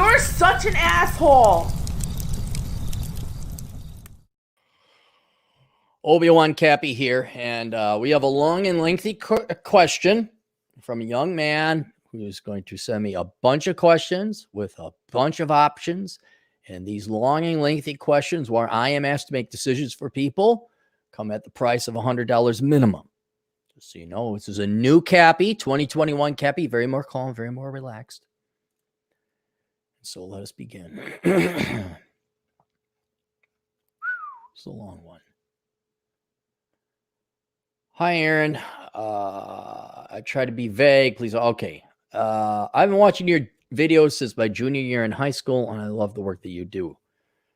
You're such an asshole. ObiWan Cappy here, and we have a long and lengthy question from a young man who's going to send me a bunch of questions with a bunch of options. And these long and lengthy questions, where I am asked to make decisions for people, come at the price of $100 minimum. Just so you know, this is a new Cappy, 2021 Cappy, very more calm, very more relaxed. So let us begin. It's a long one. Hi, Aaron. I try to be vague, please. Okay. I've been watching your videos since my junior year in high school, and I love the work that you do.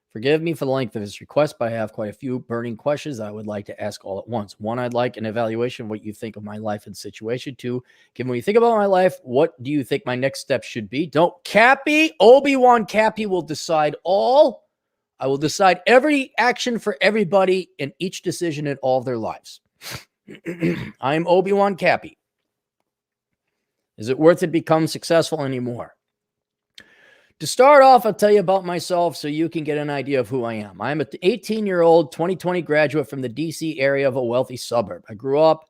Forgive me for the length of this request, but I have quite a few burning questions that I would like to ask all at once. One, I'd like an evaluation of what you think of my life and situation. Two, given what you think about my life, what do you think my next steps should be? Don't Cappy, ObiWan Cappy will decide all. I will decide every action for everybody in each decision in all of their lives. I'm ObiWan Cappy. Is it worth it to become successful anymore? To start off, I'll tell you about myself so you can get an idea of who I am. I'm an 18-year-old 2020 graduate from the DC area of a wealthy suburb. I grew up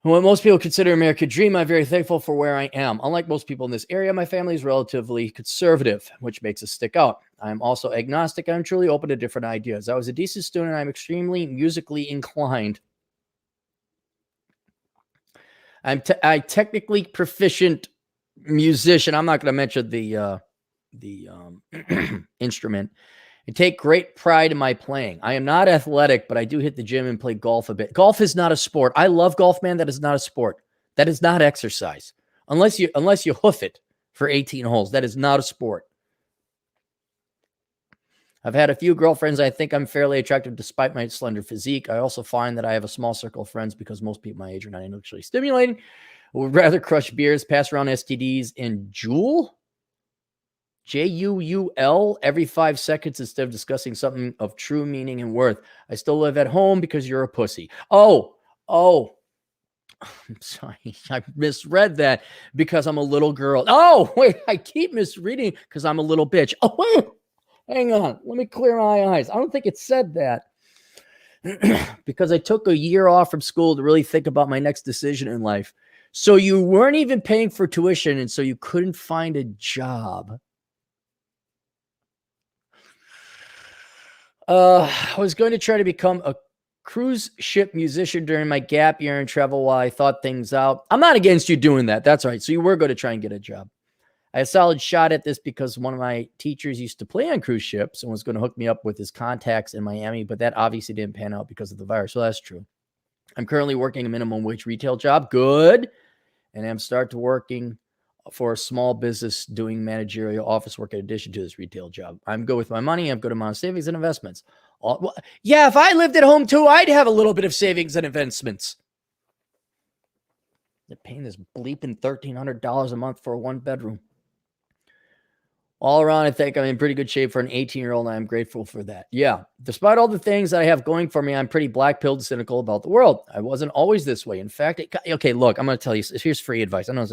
in what most people consider American dream. I'm very thankful for where I am. Unlike most people in this area, my family is relatively conservative, which makes us stick out. I'm also agnostic. I'm truly open to different ideas. I was a decent student. I'm extremely musically inclined. I'm technically proficient musician. I'm not going to mention the instrument, and take great pride in my playing. I am not athletic, but I do hit the gym and play golf a bit. Golf is not a sport. I love golf, man. That is not a sport. That is not exercise. Unless you hoof it for 18 holes. That is not a sport. I've had a few girlfriends. I think I'm fairly attractive despite my slender physique. I also find that I have a small circle of friends because most people my age are not intellectually stimulating. Would rather crush beers, pass around STDs, and Juul, Juul, every 5 seconds instead of discussing something of true meaning and worth. I still live at home because you're a pussy. Oh, I'm sorry. I misread that because I'm a little girl. Oh, wait, I keep misreading because I'm a little bitch. Oh, wait, hang on. Let me clear my eyes. I don't think it said that because I took a year off from school to really think about my next decision in life. So you weren't even paying for tuition, and so you couldn't find a job. I was going to try to become a cruise ship musician during my gap year and travel while I thought things out. I'm not against you doing that. That's right. So you were going to try and get a job. I had a solid shot at this because one of my teachers used to play on cruise ships and was going to hook me up with his contacts in Miami, but that obviously didn't pan out because of the virus. So that's true. I'm currently working a minimum wage retail job. Good. And I'm starting working for a small business doing managerial office work in addition to this retail job. I'm good with my money. I'm good amount of savings and investments. Yeah, if I lived at home too, I'd have a little bit of savings and investments. They're paying this bleeping $1,300 a month for a one bedroom. All around, I think I'm in pretty good shape for an 18-year-old, and I'm grateful for that. Yeah, despite all the things that I have going for me, I'm pretty black-pilled cynical about the world. I wasn't always this way. In fact, okay, look, I'm going to tell you, here's free advice. I know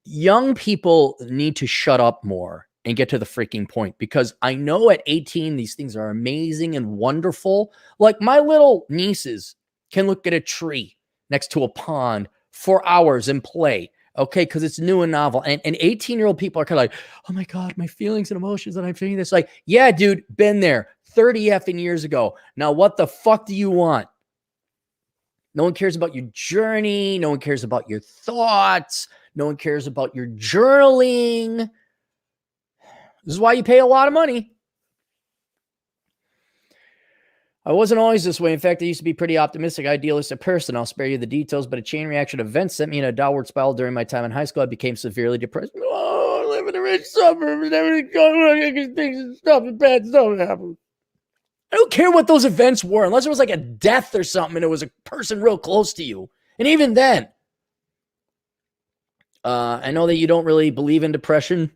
young people need to shut up more and get to the freaking point, because I know at 18, these things are amazing and wonderful. Like my little nieces can look at a tree next to a pond for hours and play. Okay, because it's new and novel. And 18-year-old people are kind of like, oh my God, my feelings and emotions, and I'm feeling this. Like, yeah, dude, been there 30 effing years ago. Now, what the fuck do you want? No one cares about your journey. No one cares about your thoughts. No one cares about your journaling. This is why you pay a lot of money. I wasn't always this way. In fact, I used to be pretty optimistic, idealistic person. I'll spare you the details, but a chain reaction of events sent me in a downward spiral during my time in high school. I became severely depressed. Oh, I live in a rich suburb and everything, things and stuff and bad stuff happened. I don't care what those events were, unless it was like a death or something and it was a person real close to you. And even then, I know that you don't really believe in depression.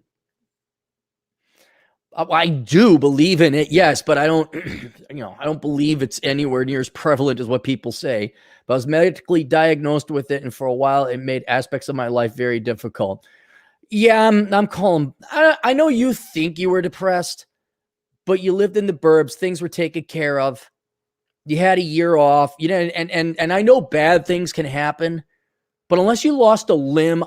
I do believe in it, yes, but I don't, I don't believe it's anywhere near as prevalent as what people say. But I was medically diagnosed with it, and for a while, it made aspects of my life very difficult. Yeah, I'm calling. I know you think you were depressed, but you lived in the burbs. Things were taken care of. You had a year off, you know, and I know bad things can happen, but unless you lost a limb,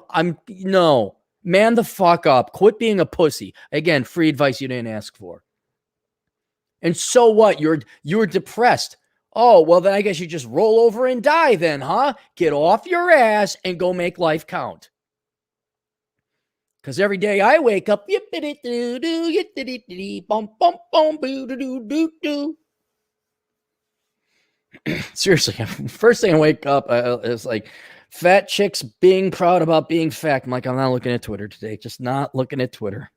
no, man the fuck up. Quit being a pussy. Again, free advice you didn't ask for. And so what? You're depressed. Oh, well, then I guess you just roll over and die then, huh? Get off your ass and go make life count. Because every day I wake up, seriously, first thing I wake up is like fat chicks being proud about being fat. I'm like, I'm not looking at Twitter today. Just not looking at Twitter.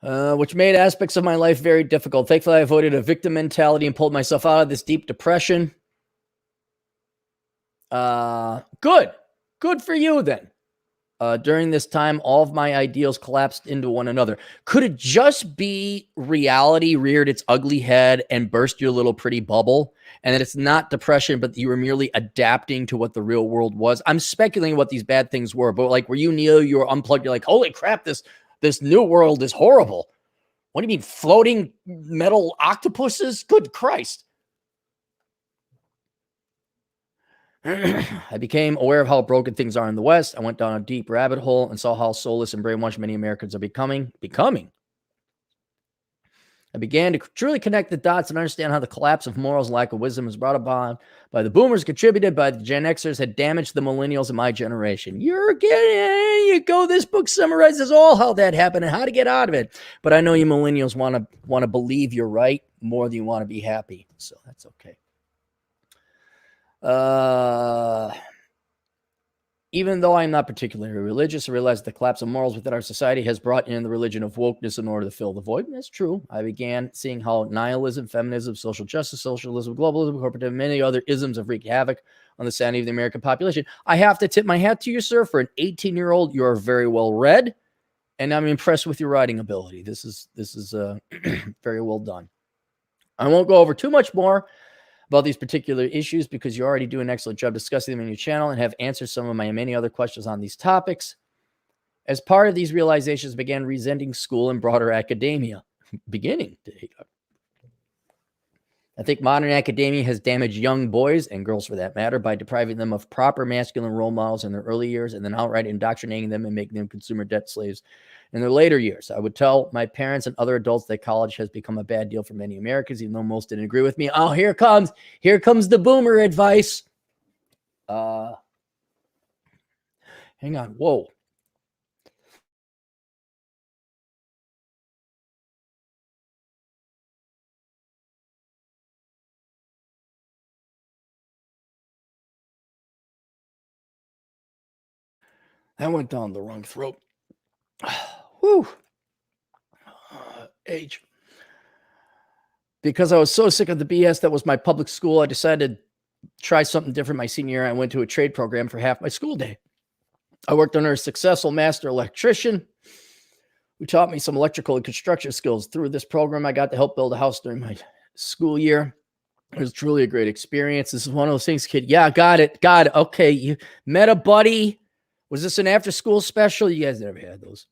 Which made aspects of my life very difficult. Thankfully, I avoided a victim mentality and pulled myself out of this deep depression. Good for you then. During this time, all of my ideals collapsed into one another. Could it just be reality reared its ugly head and burst your little pretty bubble? And that it's not depression, but you were merely adapting to what the real world was? I'm speculating what these bad things were, but like, were you Neo? You were unplugged. You're like, holy crap, this new world is horrible. What do you mean, floating metal octopuses? Good Christ. I became aware of how broken things are in the West. I went down a deep rabbit hole and saw how soulless and brainwashed many Americans are becoming. I began to truly connect the dots and understand how the collapse of morals and lack of wisdom was brought about by the boomers, contributed by the Gen Xers, had damaged the millennials in my generation. You're getting, you go. This book summarizes all how that happened and how to get out of it. But I know you millennials want to believe you're right more than you want to be happy. So that's okay. Even though I'm not particularly religious, I realize the collapse of morals within our society has brought in the religion of wokeness in order to fill the void. And that's true. I began seeing how nihilism, feminism, social justice, socialism, globalism, corporatism, and many other isms have wreaked havoc on the sanity of the American population. I have to tip my hat to you, sir. For an 18-year-old, you are very well read, and I'm impressed with your writing ability. This is very well done. I won't go over too much more about these particular issues because you already do an excellent job discussing them in your channel and have answered some of my many other questions on these topics. As part of these realizations, began resenting school and broader academia. Beginning to hate. I think modern academia has damaged young boys and girls for that matter by depriving them of proper masculine role models in their early years and then outright indoctrinating them and making them consumer debt slaves in their later years. I would tell my parents and other adults that college has become a bad deal for many Americans, even though most didn't agree with me. Oh, here comes the boomer advice. Hang on. Whoa. That went down the wrong throat. Whew. Age. Because I was so sick of the BS that was my public school, I decided to try something different my senior year. I went to a trade program for half my school day. I worked under a successful master electrician who taught me some electrical and construction skills. Through this program, I got to help build a house during my school year. It was truly a great experience. This is one of those things, kid. Yeah, got it. Okay, you met a buddy. Was this an after-school special? You guys never had those.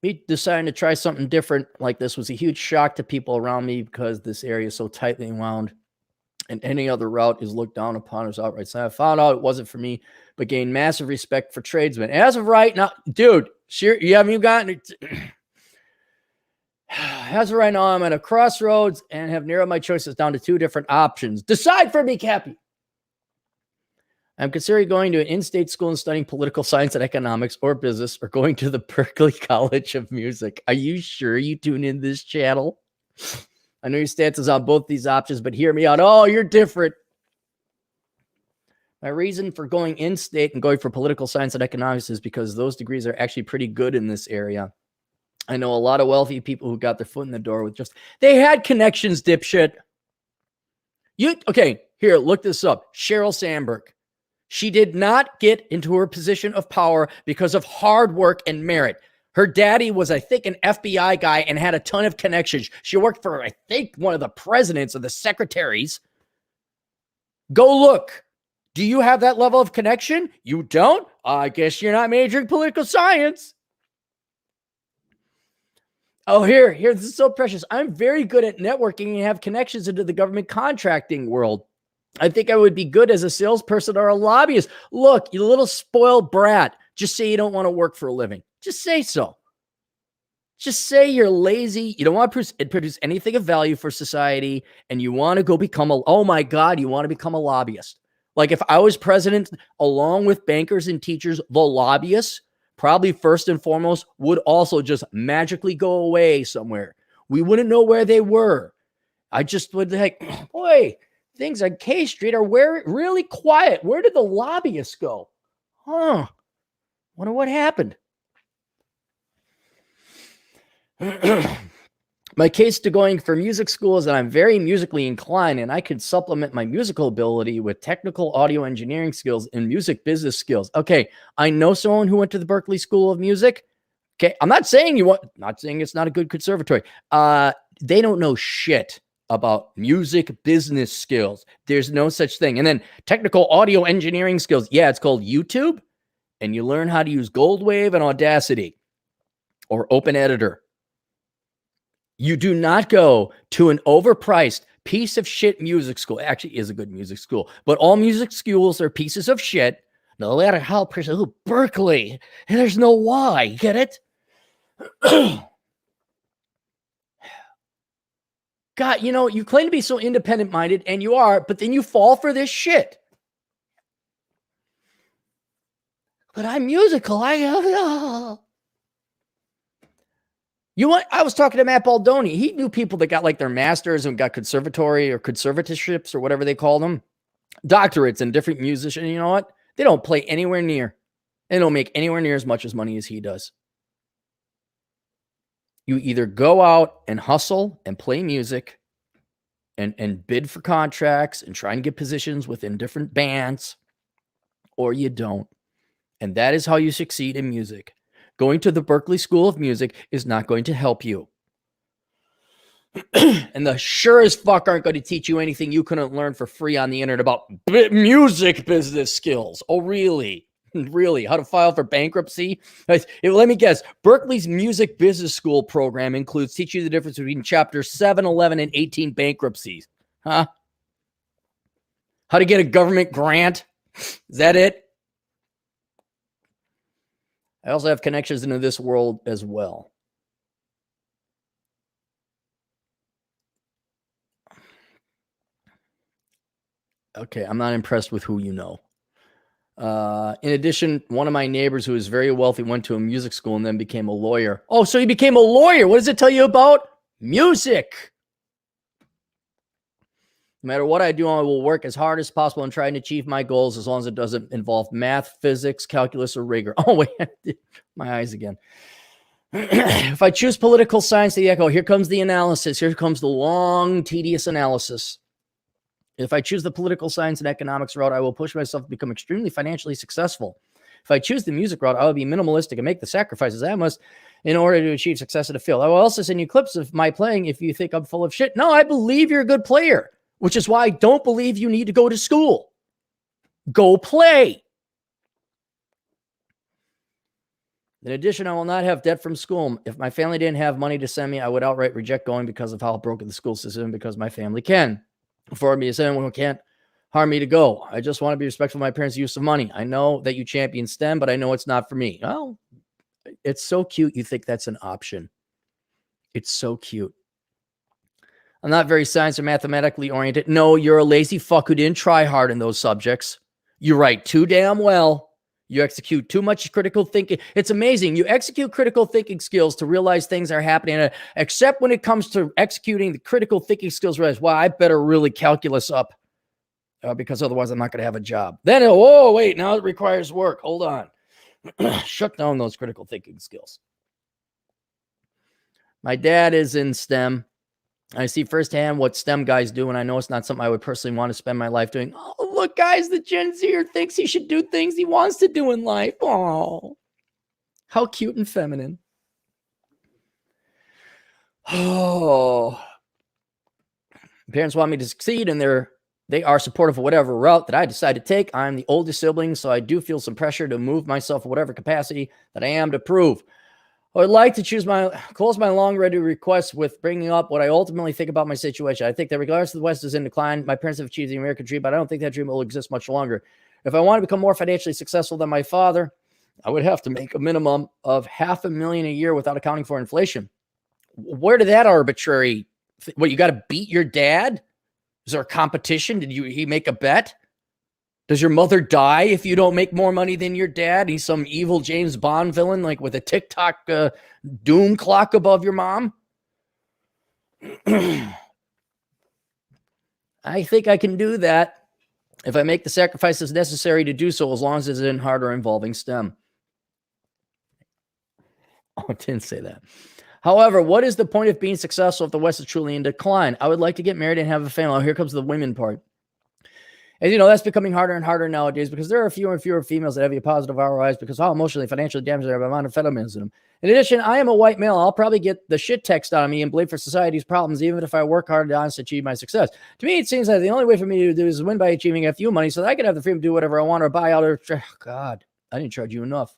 Me deciding to try something different like this was a huge shock to people around me because this area is so tightly wound and any other route is looked down upon as outright. So I found out it wasn't for me, but gained massive respect for tradesmen. As of right now, dude, sure, you haven't gotten it. As of right now, I'm at a crossroads and have narrowed my choices down to two different options. Decide for me, Cappy. I'm considering going to an in-state school and studying political science and economics or business or going to the Berklee College of Music. Are you sure you tune in this channel? I know your stance is on both these options, but hear me out. Oh, you're different. My reason for going in-state and going for political science and economics is because those degrees are actually pretty good in this area. I know a lot of wealthy people who got their foot in the door with they had connections, dipshit. Okay, here, look this up. Sheryl Sandberg. She did not get into her position of power because of hard work and merit. Her daddy was, I think, an FBI guy and had a ton of connections. She worked for, I think, one of the presidents or the secretaries. Go look. Do you have that level of connection? You don't? I guess you're not majoring political science. Oh, here, this is so precious. I'm very good at networking and have connections into the government contracting world. I think I would be good as a salesperson or a lobbyist. Look, you little spoiled brat. Just say you don't want to work for a living. Just say so. Just say you're lazy. You don't want to produce anything of value for society. And you want to go become oh my God, you want to become a lobbyist. Like if I was president, along with bankers and teachers, the lobbyists probably first and foremost would also just magically go away somewhere. We wouldn't know where they were. I just would like, boy, things on K Street are really quiet. Where did the lobbyists go? Huh. Wonder what happened. My case to going for music school is that I'm very musically inclined and I can supplement my musical ability with technical audio engineering skills and music business skills. Okay, I know someone who went to the Berklee School of Music. Okay, I'm not saying it's not a good conservatory. They don't know shit about music business skills. There's no such thing. And then technical audio engineering skills. Yeah, it's called YouTube. And you learn how to use Goldwave and Audacity or Open Editor. You do not go to an overpriced piece of shit music school. It actually is a good music school, but all music schools are pieces of shit. No matter how Berklee, there's no why. Get it? God, you claim to be so independent minded, and you are, but then you fall for this shit. But I'm musical. I was talking to Matt Baldoni. He knew people that got like their masters and got conservatory or conservatorships or whatever they call them, doctorates and different musicians. You know what? They don't play anywhere near. They don't make anywhere near as much as money as he does. You either go out and hustle and play music and bid for contracts and try and get positions within different bands, or you don't. And that is how you succeed in music. Going to the Berklee School of Music is not going to help you. And the sure as fuck aren't going to teach you anything you couldn't learn for free on the internet about music business skills. Oh, really? Really? How to file for bankruptcy? Let me guess. Berklee's Music Business School program includes teaching you the difference between chapters 7, 11, and 18 bankruptcies. Huh? How to get a government grant? Is that it? I also have connections into this world as well. Okay, I'm not impressed with who you know. In addition, one of my neighbors who is very wealthy went to a music school and then became a lawyer. Oh, so he became a lawyer. What does it tell you about music? No matter what I do, I will work as hard as possible and try and achieve my goals as long as it doesn't involve math, physics, calculus, or rigor. Oh, wait, my eyes again. If I choose political science, here comes the analysis. Here comes the long, tedious analysis. If I choose the political science and economics route, I will push myself to become extremely financially successful. If I choose the music route, I will be minimalistic and make the sacrifices I must in order to achieve success in the field. I will also send you clips of my playing if you think I'm full of shit. No, I believe you're a good player, which is why I don't believe you need to go to school. Go play. In addition, I will not have debt from school. If my family didn't have money to send me, I would outright reject going because of how broken the school system, because my family can afford me to send anyone who can't harm me to go. I just want to be respectful of my parents' use of money. I know that you champion STEM, but I know it's not for me. Well, it's so cute you think that's an option. It's so cute. I'm not very science or mathematically oriented. No, you're a lazy fuck who didn't try hard in those subjects. You write too damn well. You execute too much critical thinking. It's amazing. You execute critical thinking skills to realize things are happening, except when it comes to executing the critical thinking skills, realize, well, I better really calculus up because otherwise I'm not going to have a job. Then, oh, wait, now it requires work. Hold on. Shut down those critical thinking skills. My dad is in STEM. I see firsthand what STEM guys do, and I know it's not something I would personally want to spend my life doing. Oh, look, guys, the Gen Zer thinks he should do things he wants to do in life. Oh, how cute and feminine. Oh, parents want me to succeed, and they're They are supportive of whatever route that I decide to take. I'm the oldest sibling, so I do feel some pressure to move myself in whatever capacity that I am to prove. I would like to close my long-ready request with bringing up what I ultimately think about my situation. I think that regardless of the West is in decline, my parents have achieved the American dream, but I don't think that dream will exist much longer. If I want to become more financially successful than my father, I would have to make a minimum of $500,000 a year without accounting for inflation. Where did that arbitrary... What, you got to beat your dad? Is there a competition? Did he make a bet? Does your mother die if you don't make more money than your dad? He's some evil James Bond villain, like with a tick-tock doom clock above your mom? I think I can do that if I make the sacrifices necessary to do so, as long as it's in hard or involving STEM. Oh, it didn't say that. However, what is the point of being successful if the West is truly in decline? I would like to get married and have a family. Oh, here comes the women part. As you know, that's becoming harder and harder nowadays because there are fewer and fewer females that have a positive ROIs because how emotionally, financially damaged they are by amount of feminism. In addition, I am a white male. I'll probably get the shit text on me and blame for society's problems, even if I work hard to honestly achieve my success. To me, it seems like the only way for me to do is win by achieving a few money so that I can have the freedom to do whatever I want or buy out or... God, I didn't charge you enough.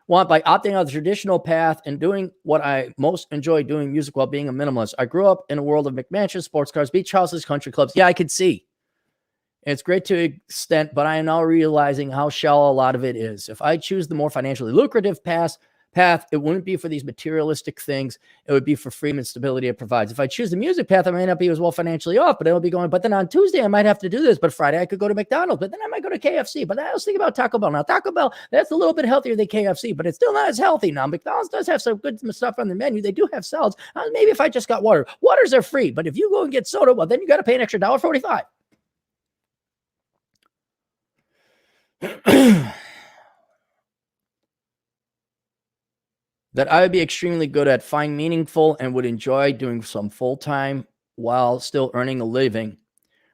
Want by opting out of the traditional path and doing what I most enjoy doing, music, while being a minimalist. I grew up in a world of McMansions, sports cars, beach houses, country clubs. Yeah, I could see. It's great to an extent, but I am now realizing how shallow a lot of it is. If I choose the more financially lucrative path, it wouldn't be for these materialistic things. It would be for freedom and stability it provides. If I choose the music path, I may not be as well financially off, but it'll be going, but then on Tuesday, I might have to do this, but Friday I could go to McDonald's, but then I might go to KFC, but I was thinking about Taco Bell. Now, Taco Bell, that's a little bit healthier than KFC, but it's still not as healthy. Now, McDonald's does have some good stuff on the menu. They do have salads. Maybe if I just got water. Waters are free, but if you go and get soda, well, then you got to pay an extra $1.45. That I would be extremely good at, find meaningful, and would enjoy doing some full-time while still earning a living.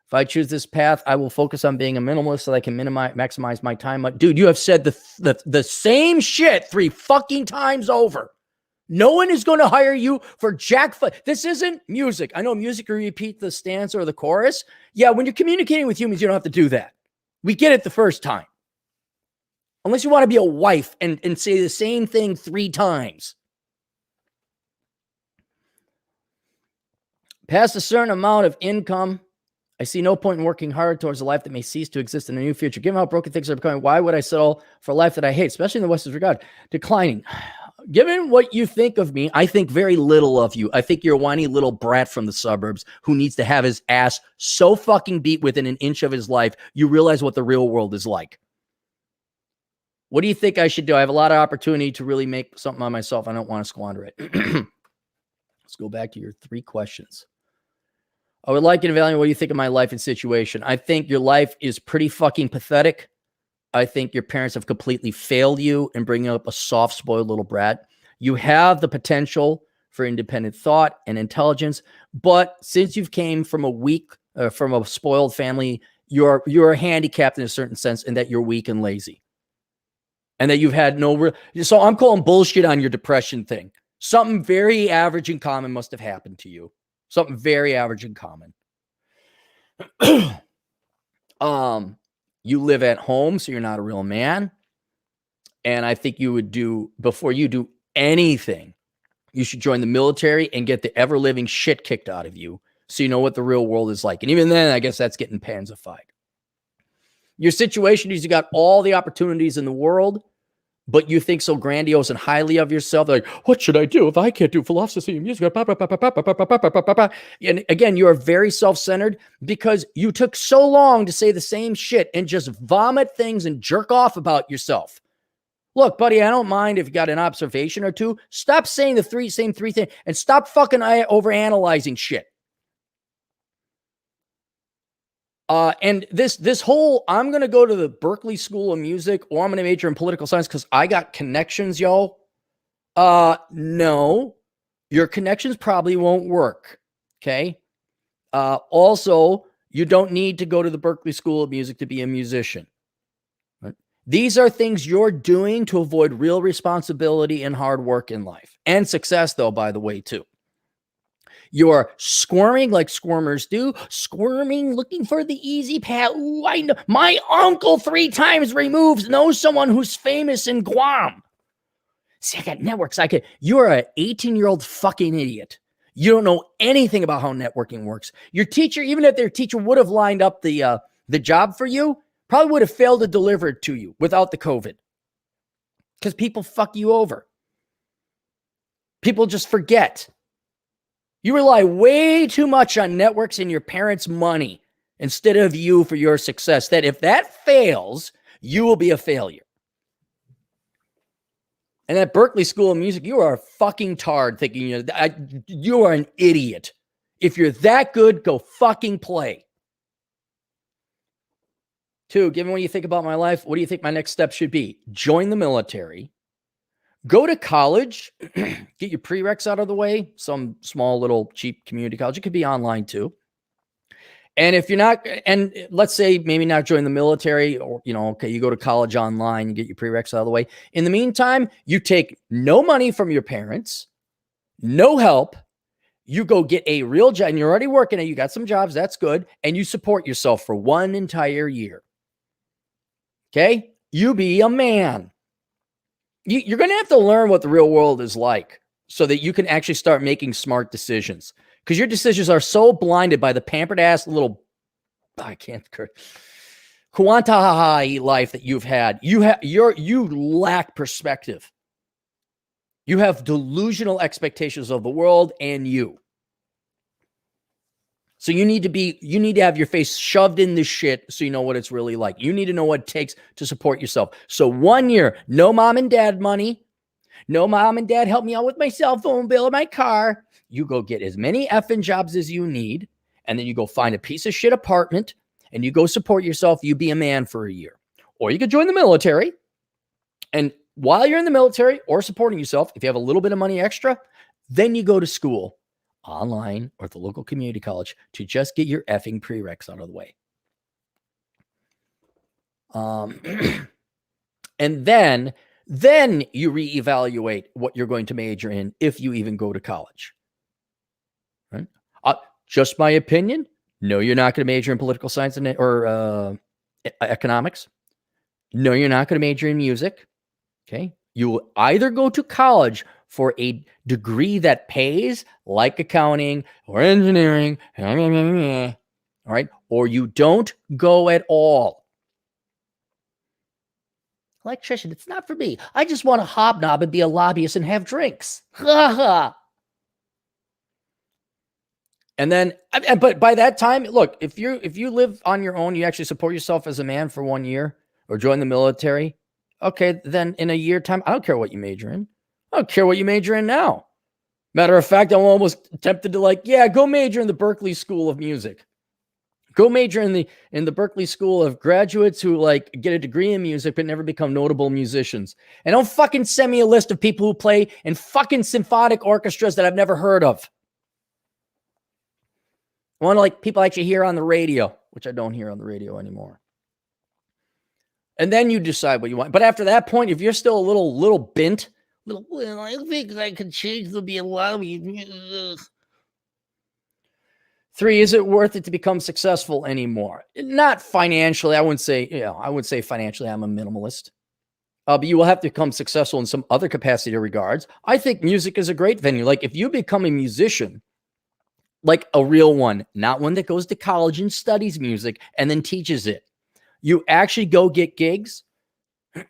If I choose this path, I will focus on being a minimalist so that I can maximize my time. Dude, you have said the same shit 3 fucking times over. No one is going to hire you for jack. This isn't music. I know music, you repeat the stanza or the chorus. Yeah, when you're communicating with humans, you don't have to do that. We get it the first time. Unless you want to be a wife and say the same thing 3 times. Past a certain amount of income, I see no point in working hard towards a life that may cease to exist in the near future. Given how broken things are becoming, why would I settle for a life that I hate, especially in the West's regard? Declining. Given what you think of me, I think very little of you. I think you're a whiny little brat from the suburbs who needs to have his ass so fucking beat within an inch of his life, you realize what the real world is like. What do you think I should do? I have a lot of opportunity to really make something on myself. I don't want to squander it. Let's go back to your 3 questions. I would like you to evaluate what you think of my life and situation. I think your life is pretty fucking pathetic. I think your parents have completely failed you in bringing up a soft, spoiled little brat. You have the potential for independent thought and intelligence, but since you've came from a spoiled family, you're handicapped in a certain sense in that you're weak and lazy. And that you've had so I'm calling bullshit on your depression thing. Something very average and common must have happened to you. Something very average and common. You live at home, so you're not a real man. And I think you would before you do anything, you should join the military and get the ever-living shit kicked out of you so you know what the real world is like. And even then, I guess that's getting pansified. Your situation is you got all the opportunities in the world, but you think so grandiose and highly of yourself. Like, what should I do if I can't do philosophy and music? And again, you are very self-centered because you took so long to say the same shit and just vomit things and jerk off about yourself. Look, buddy, I don't mind if you got an observation or 2. Stop saying the same three things and stop fucking overanalyzing shit. And this whole, I'm going to go to the Berkeley School of Music or I'm going to major in political science because I got connections, yo. No, your connections probably won't work. Okay. Also, you don't need to go to the Berkeley School of Music to be a musician. Right? These are things you're doing to avoid real responsibility and hard work in life and success, though, by the way, too. You're squirming like squirmers do, squirming, looking for the easy path. Ooh, I know. My uncle 3 times removed knows someone who's famous in Guam. See, I got networks. You're an 18-year-old fucking idiot. You don't know anything about how networking works. Your teacher, even if their teacher would have lined up the job for you, probably would have failed to deliver it to you without the COVID. Because people fuck you over. People just forget. You rely way too much on networks and your parents' money instead of you for your success. That if that fails, you will be a failure. And at Berkeley School of Music, you are a fucking tard thinking you are an idiot. If you're that good, go fucking play. 2, given what you think about my life, what do you think my next step should be? Join the military. Go to college. Get your prereqs out of the way. Some small little cheap community college. It could be online too. And if you're not, and let's say maybe not join the military, or, okay, you go to college online, you get your prereqs out of the way. In the meantime, you take no money from your parents, no help. You go get a real job, and you're already working it. You got some jobs, that's good. And you support yourself for 1 entire year. Okay? You be a man. You're going to have to learn what the real world is like so that you can actually start making smart decisions. Because your decisions are so blinded by the pampered ass little, Kuantahaha life that you've had. You lack perspective. You have delusional expectations of the world and you. So you need to have your face shoved in this shit so you know what it's really like. You need to know what it takes to support yourself. So 1 year, no mom and dad money. No mom and dad help me out with my cell phone bill or my car. You go get as many effing jobs as you need, and then you go find a piece of shit apartment, and you go support yourself. You be a man for a year. Or you could join the military, and while you're in the military or supporting yourself, if you have a little bit of money extra, then you go to school online or at the local community college to just get your effing prereqs out of the way. And then you reevaluate what you're going to major in if you even go to college. Right? Just my opinion. No, you're not going to major in political science or economics. No, you're not going to major in music. Okay. You will either go to college for a degree that pays, like accounting or engineering, all right, or you don't go at all. Electrician, it's not for me. I just want to hobnob and be a lobbyist and have drinks. And then, but by that time, look, if you live on your own, you actually support yourself as a man for 1 year or join the military. Okay, then in a year time, I don't care what you major in. I don't care what you major in now. Matter of fact, I'm almost tempted to go major in the Berkeley School of Music. Go major in the Berkeley School of graduates who get a degree in music but never become notable musicians. And don't fucking send me a list of people who play in fucking symphonic orchestras that I've never heard of. I want people I actually hear on the radio, which I don't hear on the radio anymore. And then you decide what you want. But after that point, if you're still a little bent, I think I could change to be a lobby. 3, is it worth it to become successful anymore? Not financially. I wouldn't say financially I'm a minimalist. But you will have to become successful in some other capacity or regards. I think music is a great venue. If you become a musician, like a real one, not one that goes to college and studies music and then teaches it. You actually go get gigs.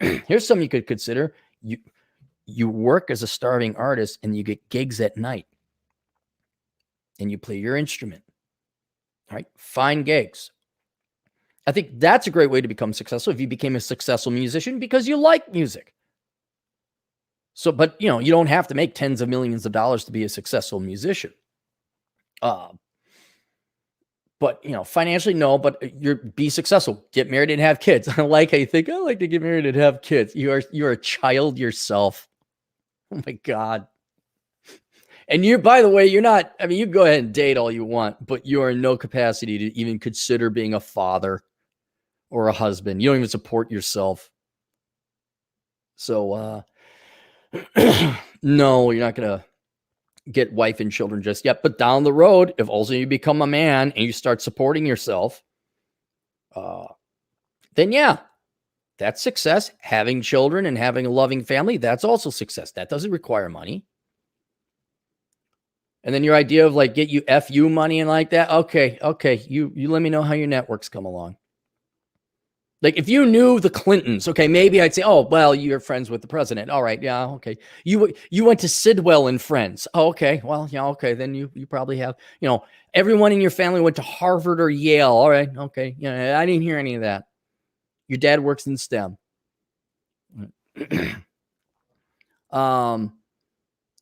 Here's something you could consider. You work as a starving artist and you get gigs at night. And you play your instrument. All right? Find gigs. I think that's a great way to become successful if you became a successful musician because you like music. So, but you don't have to make tens of millions of dollars to be a successful musician. But financially, no, but be successful, get married and have kids. I like how you think, I like to get married and have kids. You're a child yourself. Oh my God. And by the way, you're not, you go ahead and date all you want, but you are in no capacity to even consider being a father or a husband. You don't even support yourself. So, no, you're not going to get wife and children just yet. But down the road, if also you become a man and you start supporting yourself, then yeah, that's success. Having children and having a loving family, that's also success. That doesn't require money. And then your idea of like get you FU money and like that. Okay. You let me know how your networks come along. Like if you knew the Clintons, okay, maybe I'd say, oh, well, you're friends with the president. All right. Yeah. Okay. You went to Sidwell and Friends. Oh, okay. Well, yeah. Okay. Then you probably have, everyone in your family went to Harvard or Yale. All right. Okay. Yeah. I didn't hear any of that. Your dad works in STEM.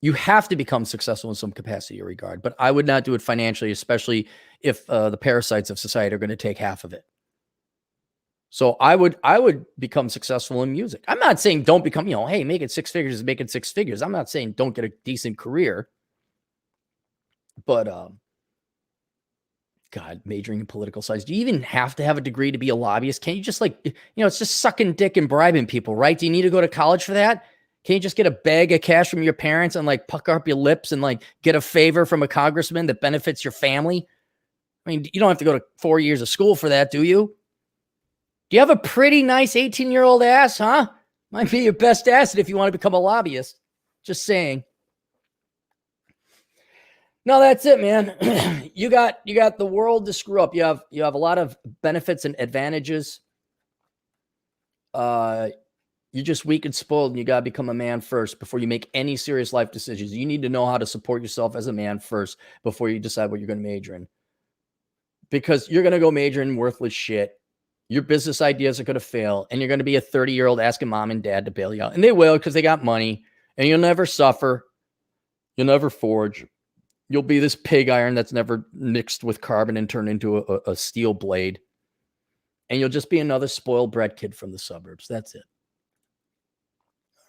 You have to become successful in some capacity or regard, but I would not do it financially, especially if the parasites of society are going to take half of it. So I would become successful in music. I'm not saying don't become, hey, making six figures is making six figures. I'm not saying don't get a decent career, but God, majoring in political science. Do you even have to have a degree to be a lobbyist? Can't you just it's just sucking dick and bribing people, right? Do you need to go to college for that? Can't you just get a bag of cash from your parents and like pucker up your lips and like get a favor from a congressman that benefits your family? I mean, you don't have to go to 4 years of school for that, do you? Do you have a pretty nice 18-year-old ass, huh? Might be your best asset if you want to become a lobbyist. Just saying. No, that's it, man. You got the world to screw up. You have a lot of benefits and advantages. You're just weak and spoiled, and you got to become a man first before you make any serious life decisions. You need to know how to support yourself as a man first before you decide what you're going to major in. Because you're going to go major in worthless shit. Your business ideas are going to fail, and you're going to be a 30-year-old asking mom and dad to bail you out. And they will, because they got money, and you'll never suffer. You'll never forge. You'll be this pig iron that's never mixed with carbon and turned into a steel blade. And you'll just be another spoiled brat kid from the suburbs. That's it.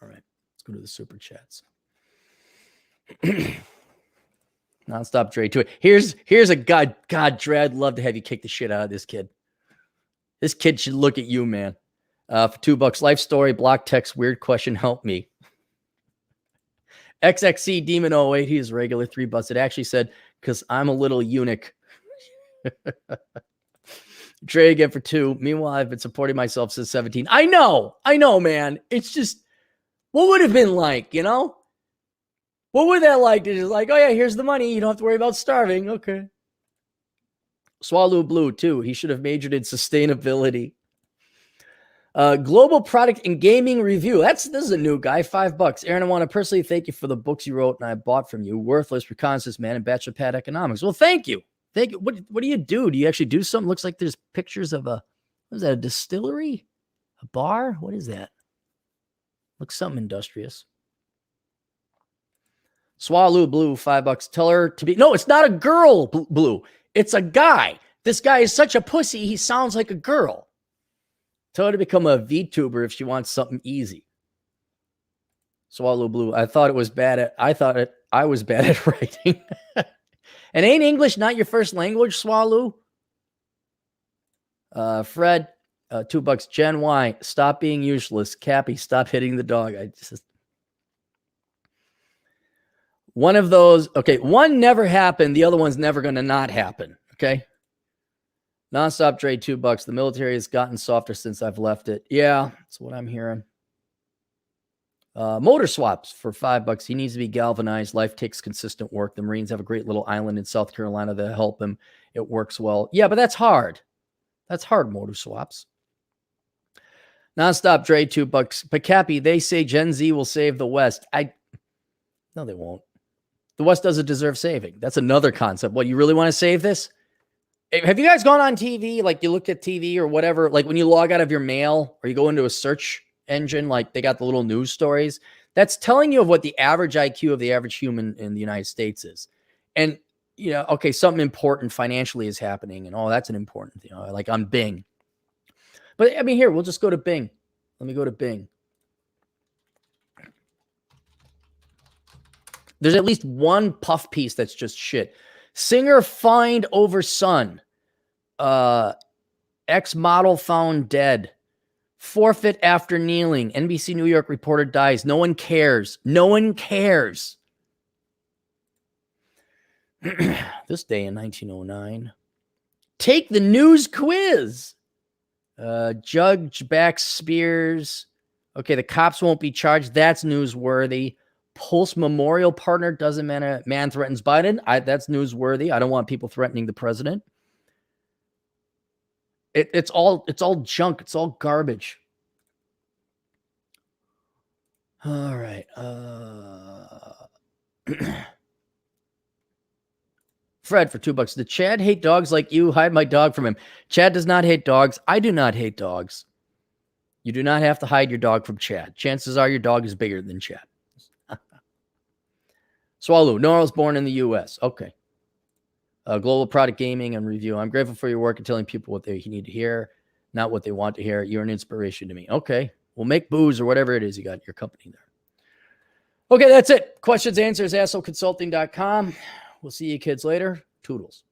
All right, let's go to the super chats. Nonstop Dre to it. Here's a God, Dre, I'd love to have you kick the shit out of this kid. This kid should look at you, man. For $2, life story, block text, weird question, help me. XXC Demon 08, he is regular, $3. It actually said, because I'm a little eunuch. Dre again for 2. Meanwhile, I've been supporting myself since 17. I know, man. It's just, what would it have been like, What would that like? It's just like, oh yeah, here's the money. You don't have to worry about starving. Okay. Swallow Blue, too. He should have majored in sustainability. Global Product and Gaming Review. This is a new guy, $5. Aaron, I want to personally thank you for the books you wrote and I bought from you. Worthless, Reconnaissance Man, and Bachelor Pad Economics. Well, thank you. Thank you. What do you do? Do you actually do something? Looks like there's pictures of what is that, a distillery? A bar? What is that? Looks something industrious. Swallow Blue, $5. Tell her to be... No, it's not a girl, Blue. It's a guy. This guy is such a pussy, he sounds like a girl. Tell her to become a VTuber if she wants something easy. Swallow Blue. I was bad at writing. And ain't English not your first language, Swallow? Fred, $2. Gen Y, stop being useless. Cappy, stop hitting the dog. One of those, okay, one never happened. The other one's never going to not happen, okay? Nonstop Dre, $2. The military has gotten softer since I've left it. Yeah, that's what I'm hearing. Motor swaps for $5. He needs to be galvanized. Life takes consistent work. The Marines have a great little island in South Carolina that help him. It works well. Yeah, but that's hard. That's hard, motor swaps. Nonstop Dre, $2. But Cappy, they say Gen Z will save the West. No, they won't. The West doesn't deserve saving. That's another concept. What, you really want to save this? Have you guys gone on TV? Like you look at TV or whatever, like when you log out of your mail or you go into a search engine, like they got the little news stories. That's telling you of what the average IQ of the average human in the United States is. And, okay, something important financially is happening. And, that's an important thing, like on Bing. But, I mean, here, we'll just go to Bing. Let me go to Bing. There's at least one puff piece that's just shit. Singer fined over son. Ex-model found dead. Forfeit after kneeling. NBC New York reporter dies. No one cares. No one cares. This day in 1909. Take the news quiz. Judge backs Spears. Okay, the cops won't be charged. That's newsworthy. Pulse Memorial Partner doesn't matter. Man threatens Biden. That's newsworthy. I don't want people threatening the president. It's all junk. It's all garbage. All right. Fred for $2. Did Chad hate dogs like you? Hide my dog from him. Chad does not hate dogs. I do not hate dogs. You do not have to hide your dog from Chad. Chances are your dog is bigger than Chad. Swallow. Nora was born in the U.S. Okay. Global Product Gaming and Review. I'm grateful for your work and telling people what they need to hear, not what they want to hear. You're an inspiration to me. Okay. We'll make booze or whatever it is you got in your company there. Okay, that's it. Questions, answers, assholeconsulting.com. We'll see you kids later. Toodles.